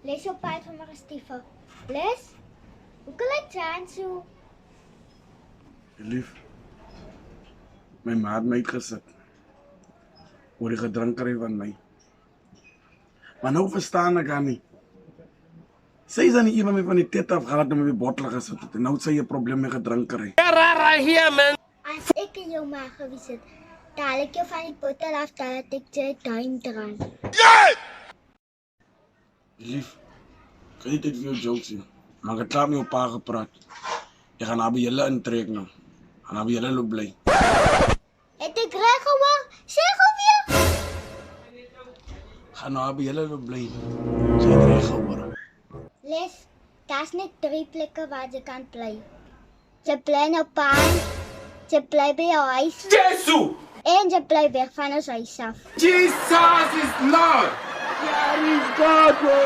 Les op pad van my gestiefel. Les? Hoe kan ek dan so? Lief, my ma het my uitgesit oor die gedrinkery van my. Maar nou verstaan ek haar nie. Sy is aan die een van my van die tet af gehad en my bottel gesit het. En nou het sy 'n probleem met gedrinkery. As ek in jou ma gewees het, dan haal ek jou van die bottel af dat ek jou tuin dran. Lief, ek het nie tyd vir jou jokes hier. Maar ek het klaar met jou pa gepraat. Ek gaan na by julle intrek nou. En dan by julle loop bly. Het ek reg gehoor? Sê gou weer. Gaan na by julle loop bly. Sy het reg gehoor. Les, daar's net 3 plekke waar jy kan bly. Jy bly in jou paan, jy bly by jou huis, Jesus! en jy bly weg van ons huis af. Jesus is Lord! Arigato!